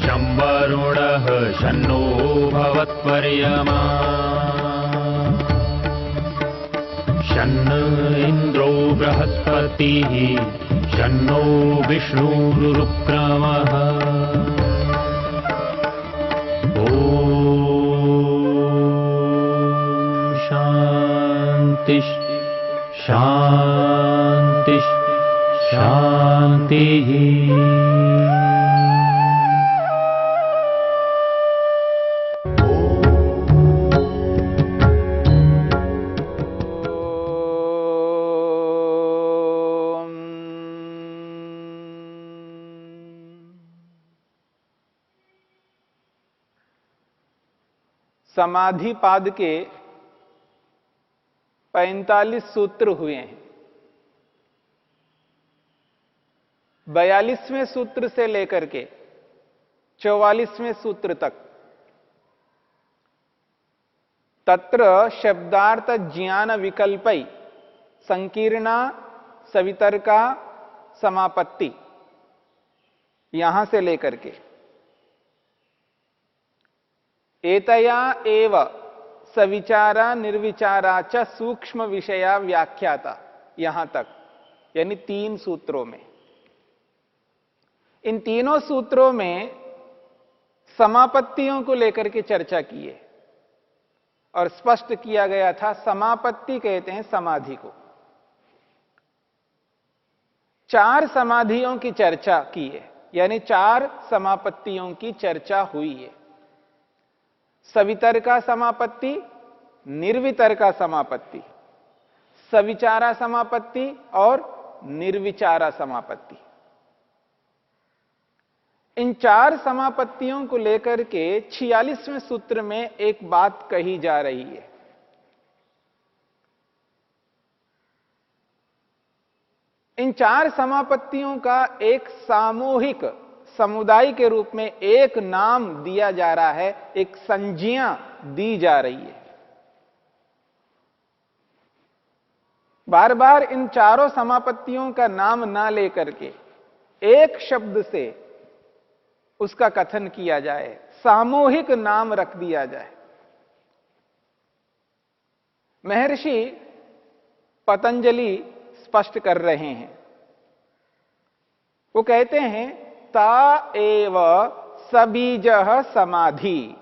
शं वरुणः शन्नो भवत्वर्यमा शन्न इन्द्रो बृहस्पतिः शन्नो विष्णुरुक्रमः ॐ शान्ति शान्ति शान्तिः। समाधि पाद के 45 सूत्र हुए हैं। 42वें सूत्र से लेकर के 44वें सूत्र तक तत्र शब्दार्थ ज्ञान विकल्पई संकीर्णा सवितर्का समापत्ति, यहां से लेकर के एतया एव सविचारा निर्विचारा च सूक्ष्म विषया व्याख्याता, यहां तक, यानी 3 सूत्रों में। इन तीनों सूत्रों में समापत्तियों को लेकर के चर्चा की है और स्पष्ट किया गया था समापत्ति कहते हैं समाधि को। 4 समाधियों की चर्चा की है, यानी 4 समापत्तियों की चर्चा हुई है। सवितर्का समापत्ति, निर्वितर्का समापत्ति, सविचारा समापत्ति और निर्विचारा समापत्ति। इन 4 समापत्तियों को लेकर के 46वें सूत्र में एक बात कही जा रही है। इन 4 समापत्तियों का एक सामूहिक समुदाय के रूप में एक नाम दिया जा रहा है, एक संज्ञा दी जा रही है। बार बार इन चारों समापत्तियों का नाम ना लेकर के एक शब्द से उसका कथन किया जाए, सामूहिक नाम रख दिया जाए। महर्षि पतंजलि स्पष्ट कर रहे हैं, वो कहते हैं ता एव सबीजः समाधि।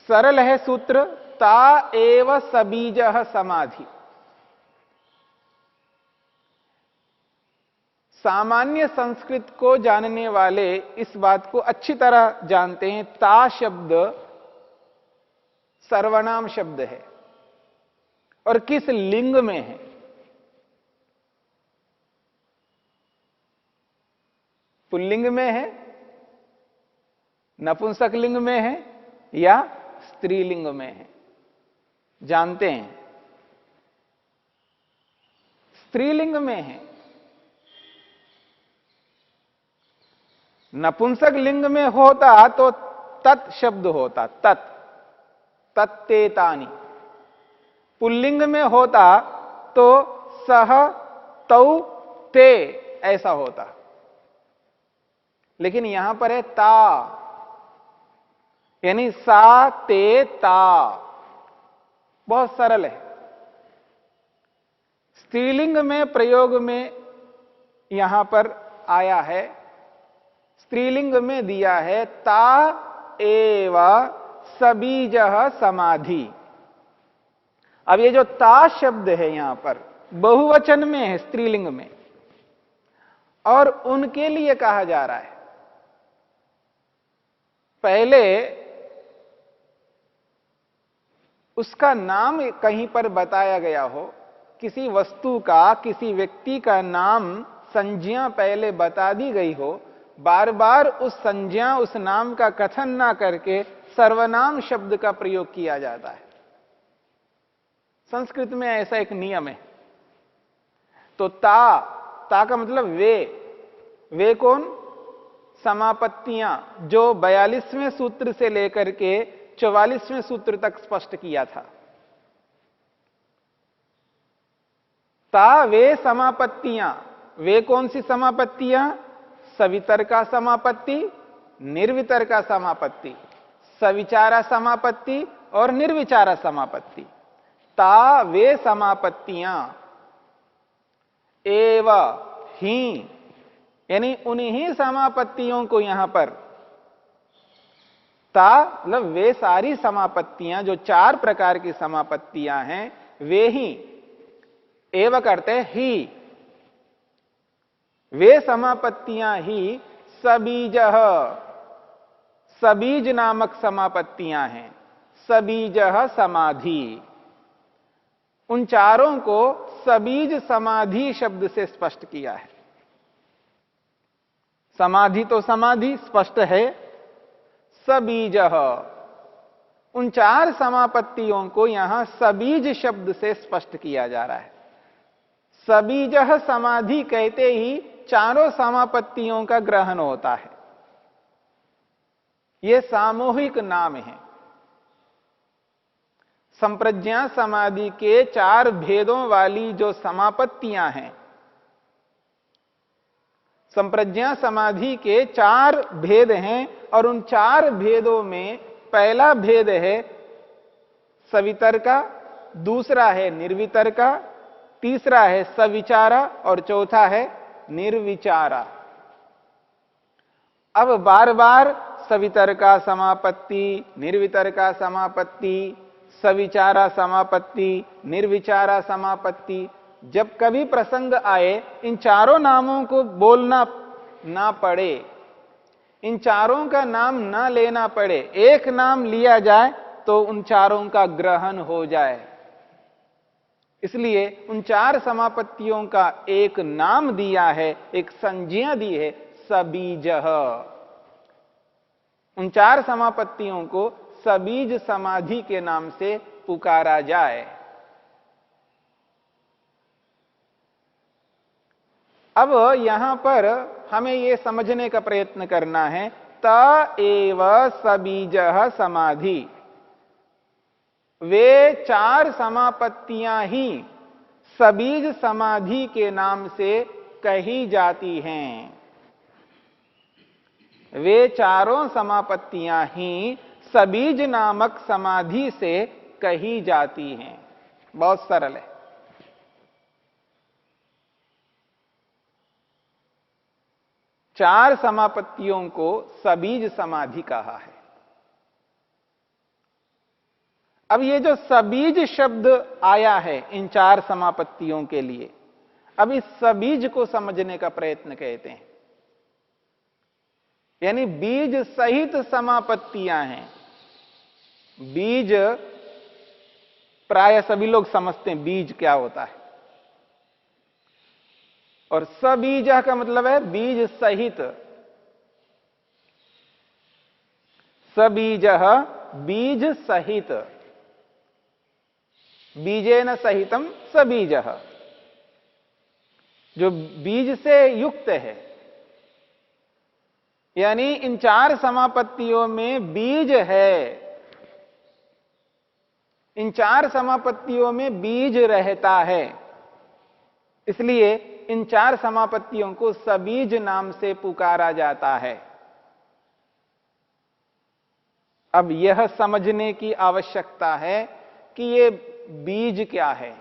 सरल है सूत्र, ता एव सबीजः समाधि। सामान्य संस्कृत को जानने वाले इस बात को अच्छी तरह जानते हैं, ता शब्द सर्वनाम शब्द है और किस लिंग में है? पुल्लिंग में है, नपुंसक लिंग में है या स्त्रीलिंग में है? जानते हैं, स्त्रीलिंग में है। नपुंसक लिंग में होता तो तत् शब्द होता, तत्, तत्तेतानि। पुल्लिंग में होता तो सह, तौ, ते ऐसा होता, लेकिन यहां पर है ता, यानी सा ते ता। बहुत सरल है। स्त्रीलिंग में प्रयोग में यहां पर आया है, स्त्रीलिंग में दिया है ता एव सबीजः समाधि। अब ये जो ता शब्द है यहां पर बहुवचन में है, स्त्रीलिंग में, और उनके लिए कहा जा रहा है। पहले उसका नाम कहीं पर बताया गया हो, किसी वस्तु का, किसी व्यक्ति का नाम, संज्ञा पहले बता दी गई हो, बार बार उस संज्ञा, उस नाम का कथन ना करके सर्वनाम शब्द का प्रयोग किया जाता है। संस्कृत में ऐसा एक नियम है। तो ता का मतलब वे कौन? समापत्तियां, जो 42वें सूत्र से लेकर के 44वें सूत्र तक स्पष्ट किया था। ता वे समापत्तियां, वे कौन सी समापत्तियां? सवितर का समापत्ति, निर्वितर का समापत्ति, सविचारा समापत्ति और निर्विचारा समापत्ति। ता वे समापत्तियां एव ही, यानी उन्हीं समापत्तियों को यहां पर, ता मतलब वे सारी समापत्तियां जो 4 प्रकार की समापत्तियां हैं, वे ही, एव करते ही, वे समापत्तियां ही सबीजः, सबीज नामक समापत्तियां हैं। सबीजः समाधि, उन चारों को सबीज समाधि शब्द से स्पष्ट किया है। समाधि तो समाधि स्पष्ट है, सबीजः, उन 4 समापत्तियों को यहां सबीज शब्द से स्पष्ट किया जा रहा है। सबीजः समाधि कहते ही चारों समापत्तियों का ग्रहण होता है। यह सामूहिक नाम है। संप्रज्ञा समाधि के 4 भेदों वाली जो समापत्तियां हैं, संप्रज्ञा समाधि के 4 भेद हैं और उन 4 भेदों में पहला भेद है सवितर का, दूसरा है निर्वितर का, तीसरा है सविचारा और चौथा है निर्विचारा। अब बार बार सवितर का समापत्ति, निर्वितर का समापत्ति, सविचारा समापत्ति, निर्विचारा समापत्ति, जब कभी प्रसंग आए इन चारों नामों को बोलना ना पड़े, इन चारों का नाम ना लेना पड़े, एक नाम लिया जाए तो उन चारों का ग्रहण हो जाए। इसलिए उन 4 समापत्तियों का एक नाम दिया है, एक संज्ञा दी है, सबीजः। उन 4 समापत्तियों को सबीज समाधि के नाम से पुकारा जाए। अब यहां पर हमें यह समझने का प्रयत्न करना है, त एव सबीजः समाधि, वे 4 समापत्तियां ही सबीज समाधि के नाम से कही जाती हैं। वे चारों समापत्तियां ही सबीज नामक समाधि से कही जाती हैं। बहुत सरल है। चार समापत्तियों को सबीज समाधि कहा है। अब ये जो सबीज शब्द आया है इन 4 समापत्तियों के लिए, अब इस सबीज को समझने का प्रयत्न कहते हैं। यानी बीज सहित समापत्तियां हैं। बीज प्राय सभी लोग समझते हैं बीज क्या होता है, और सबीज का मतलब है बीज सहित। सबीजः बीज सहित, बीजेन सहितम सबीजः, जो बीज से युक्त है। यानी इन 4 समापत्तियों में बीज है, इन 4 समापत्तियों में बीज रहता है, इसलिए इन 4 समापत्तियों को सबीज नाम से पुकारा जाता है। अब यह समझने की आवश्यकता है कि ये बीज क्या है,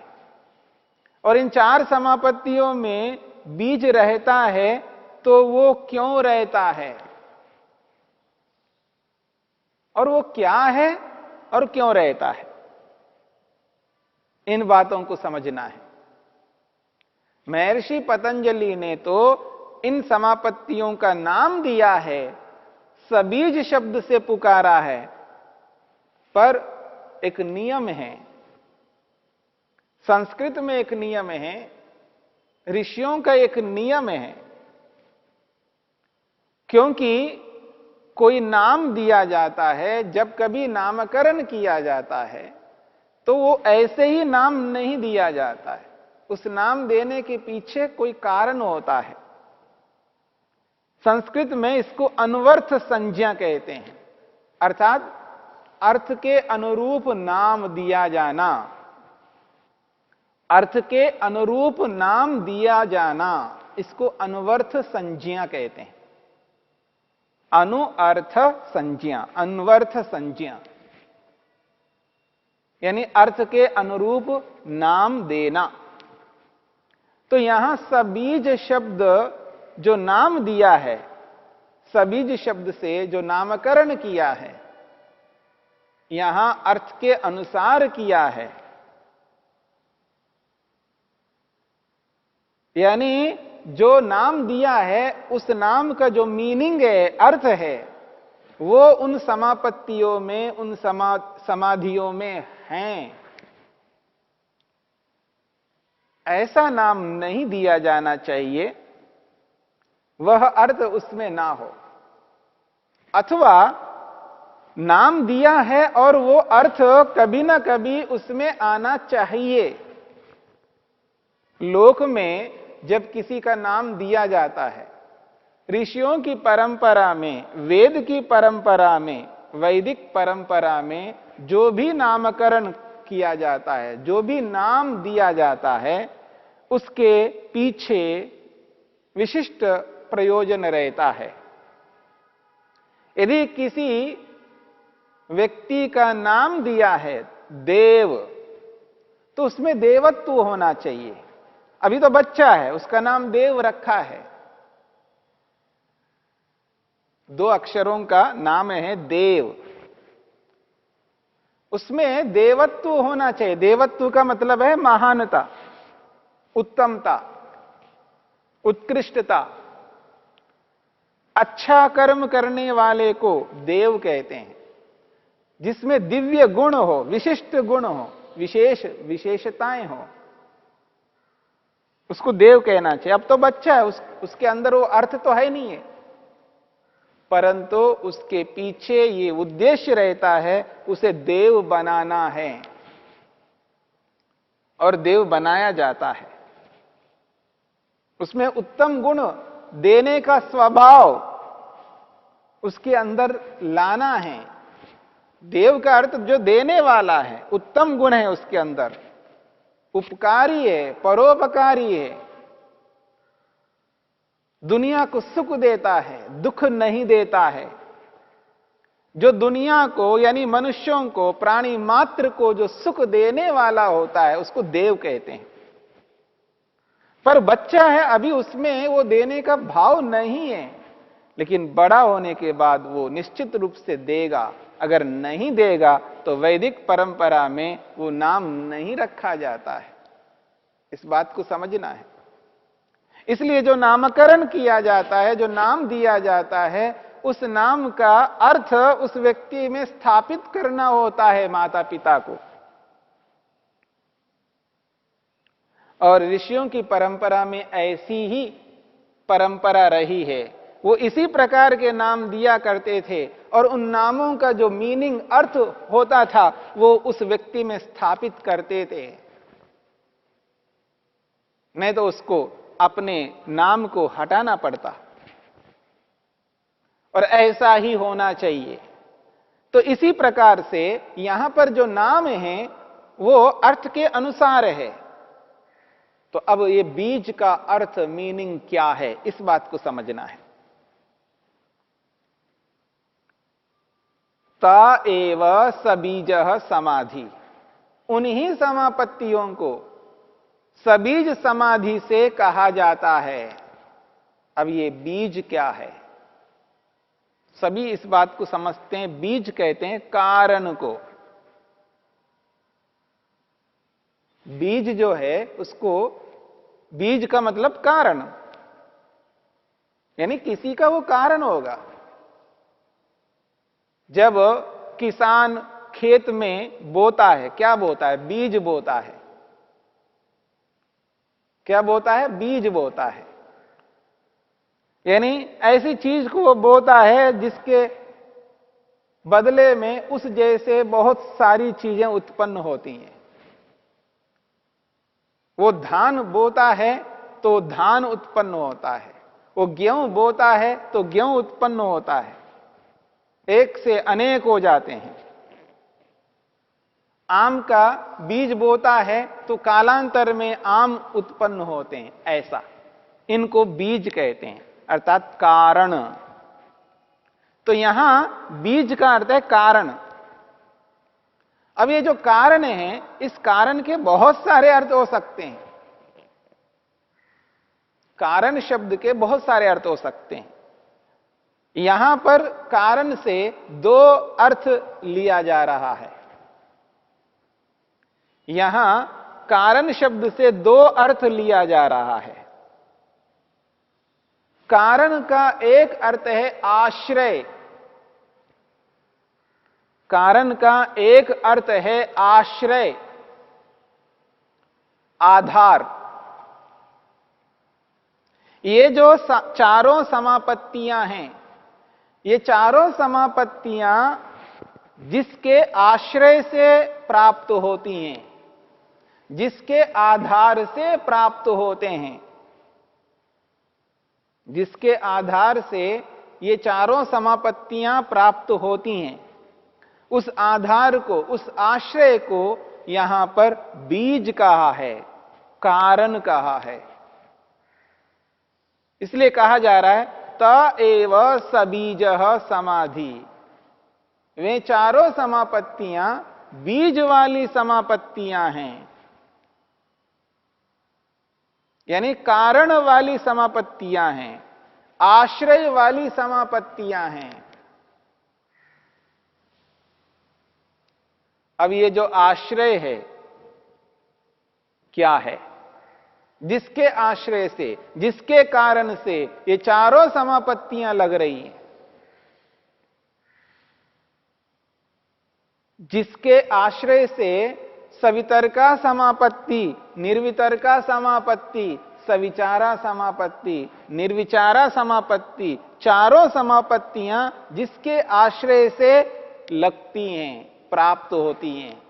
और इन 4 समापत्तियों में बीज रहता है तो वो क्यों रहता है, और वो क्या है और क्यों रहता है, इन बातों को समझना है। महर्षि पतंजलि ने तो इन समापत्तियों का नाम दिया है, सबीज शब्द से पुकारा है, पर एक नियम है। संस्कृत में एक नियम है, ऋषियों का एक नियम है। क्योंकि कोई नाम दिया जाता है, जब कभी नामकरण किया जाता है तो वो ऐसे ही नाम नहीं दिया जाता है, उस नाम देने के पीछे कोई कारण होता है। संस्कृत में इसको अन्वर्थ संज्ञा कहते हैं, अर्थात अर्थ के अनुरूप नाम दिया जाना। अर्थ के अनुरूप नाम दिया जाना, इसको अन्वर्थ संज्ञा कहते हैं। अनुअर्थ संज्ञा, अन्वर्थ संज्ञा, यानी अर्थ के अनुरूप नाम देना। तो यहां सबीज शब्द जो नाम दिया है, सबीज शब्द से जो नामकरण किया है, यहां अर्थ के अनुसार किया है। यानी जो नाम दिया है उस नाम का जो मीनिंग है, अर्थ है, वो उन समापत्तियों में, उन समाधियों में हैं। ऐसा नाम नहीं दिया जाना चाहिए वह अर्थ उसमें ना हो, अथवा नाम दिया है और वो अर्थ कभी ना कभी उसमें आना चाहिए। लोक में जब किसी का नाम दिया जाता है, ऋषियों की परंपरा में, वेद की परंपरा में, वैदिक परंपरा में जो भी नामकरण किया जाता है, जो भी नाम दिया जाता है, उसके पीछे विशिष्ट प्रयोजन रहता है। यदि किसी व्यक्ति का नाम दिया है देव, तो उसमें देवत्व होना चाहिए। अभी तो बच्चा है, उसका नाम देव रखा है, 2 अक्षरों का नाम है देव, उसमें देवत्व होना चाहिए। देवत्व का मतलब है महानता, उत्तमता, उत्कृष्टता। अच्छा कर्म करने वाले को देव कहते हैं, जिसमें दिव्य गुण हो, विशिष्ट गुण हो, विशेषताएं हो, उसको देव कहना चाहिए। अब तो बच्चा है, उसके अंदर वो अर्थ तो है नहीं है, परंतु उसके पीछे ये उद्देश्य रहता है, उसे देव बनाना है, और देव बनाया जाता है। उसमें उत्तम गुण देने का स्वभाव उसके अंदर लाना है। देव का अर्थ जो देने वाला है, उत्तम गुण है उसके अंदर, उपकारी है, परोपकारी है, दुनिया को सुख देता है, दुख नहीं देता है। जो दुनिया को, यानी मनुष्यों को, प्राणी मात्र को जो सुख देने वाला होता है, उसको देव कहते हैं। पर बच्चा है, अभी उसमें वो देने का भाव नहीं है, लेकिन बड़ा होने के बाद वो निश्चित रूप से देगा। अगर नहीं देगा तो वैदिक परंपरा में वो नाम नहीं रखा जाता है। इस बात को समझना है। इसलिए जो नामकरण किया जाता है, जो नाम दिया जाता है, उस नाम का अर्थ उस व्यक्ति में स्थापित करना होता है माता पिता को। और ऋषियों की परंपरा में ऐसी ही परंपरा रही है। वो इसी प्रकार के नाम दिया करते थे, और उन नामों का जो मीनिंग, अर्थ होता था, वो उस व्यक्ति में स्थापित करते थे। नहीं तो उसको अपने नाम को हटाना पड़ता, और ऐसा ही होना चाहिए। तो इसी प्रकार से यहां पर जो नाम है वो अर्थ के अनुसार है। तो अब ये बीज का अर्थ, मीनिंग क्या है, इस बात को समझना है। ता एव सबीजः समाधि, उन्हीं समापत्तियों को सबीज समाधि से कहा जाता है। अब ये बीज क्या है? सभी इस बात को समझते हैं, बीज कहते हैं कारण को। बीज जो है, उसको, बीज का मतलब कारण, यानी किसी का वो कारण होगा। जब किसान खेत में बोता है, क्या बोता है? बीज बोता है। क्या बोता है? बीज बोता है। यानी ऐसी चीज को वो बोता है जिसके बदले में उस जैसे बहुत सारी चीजें उत्पन्न होती हैं। वो धान बोता है तो धान उत्पन्न होता है, वो गेहूं बोता है तो गेहूं उत्पन्न होता है, एक से अनेक हो जाते हैं। आम का बीज बोता है तो कालांतर में आम उत्पन्न होते हैं। ऐसा इनको बीज कहते हैं, अर्थात कारण। तो यहां बीज का अर्थ है कारण। अब ये जो कारण है, इस कारण के बहुत सारे अर्थ हो सकते हैं। कारण शब्द के बहुत सारे अर्थ हो सकते हैं। यहां पर कारण से दो अर्थ लिया जा रहा है। यहां कारण शब्द से दो अर्थ लिया जा रहा है। कारण का एक अर्थ है आश्रय। कारण का एक अर्थ है आश्रय, आधार। ये जो चारों समापत्तियां हैं, ये चारों समापत्तियां जिसके आश्रय से प्राप्त होती हैं, जिसके आधार से प्राप्त होते हैं, जिसके आधार से ये चारों समापत्तियां प्राप्त होती हैं, उस आधार को, उस आश्रय को यहां पर बीज कहा है, कारण कहा है। इसलिए कहा जा रहा है त एव सबीजः समाधि। वे चारों समापत्तियां बीज वाली समापत्तियां हैं, यानी कारण वाली समापत्तियां हैं, आश्रय वाली समापत्तियां हैं। अब ये जो आश्रय है क्या है? जिसके आश्रय से, जिसके कारण से ये चारों समापत्तियां लग रही हैं, जिसके आश्रय से सवितर्का समापत्ति, निर्वितर्का समापत्ति, सविचारा समापत्ति, निर्विचारा समापत्ति, चारों समापत्तियां जिसके आश्रय से लगती हैं, प्राप्त होती हैं,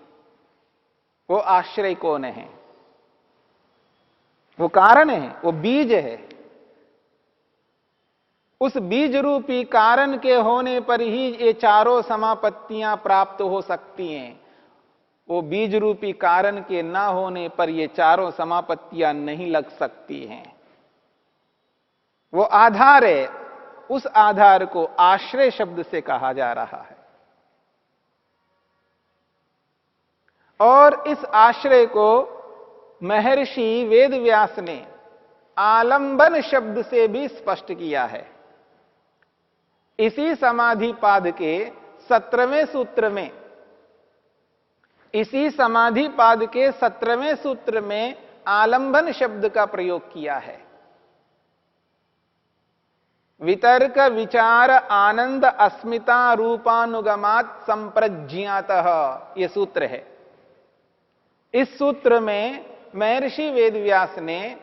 वो आश्रय कौन है? वो कारण है, वो बीज है। उस बीज रूपी कारण के होने पर ही ये चारों समापत्तियां प्राप्त हो सकती हैं। वो बीज रूपी कारण के ना होने पर ये चारों समापत्तियां नहीं लग सकती हैं। वो आधार है, उस आधार को आश्रय शब्द से कहा जा रहा है। और इस आश्रय को महर्षि वेदव्यास ने आलंबन शब्द से भी स्पष्ट किया है। इसी समाधिपाद के 17वें सूत्र में, इसी समाधिपाद के 17वें सूत्र में आलंबन शब्द का प्रयोग किया है। वितर्क विचार आनंद अस्मिता रूपानुगमात संप्रज्ञातः, यह सूत्र है। इस सूत्र में महर्षि वेदव्यास ने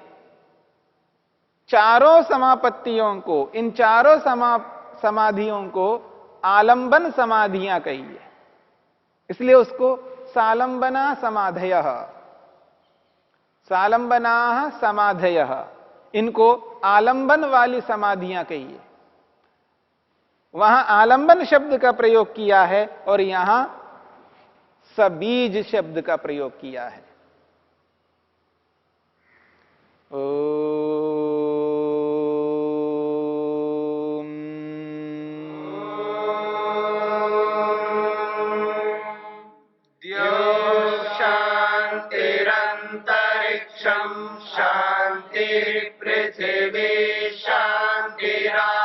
चारों समापत्तियों को, इन चारों समाधियों को आलंबन समाधियां कही है। इसलिए उसको सालंबना समाधयः, सालंबनाः समाधयः, इनको आलंबन वाली समाधियां कही है। वहां आलंबन शब्द का प्रयोग किया है और यहां सबीज शब्द का प्रयोग किया है। शांतिरंतरिक्षं शांतिर्पृथिवी शांतिरापः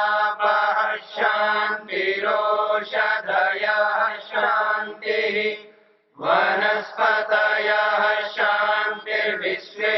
शांतिरोषधयः शांतिः वनस्पतयः शांतिर्विश्वे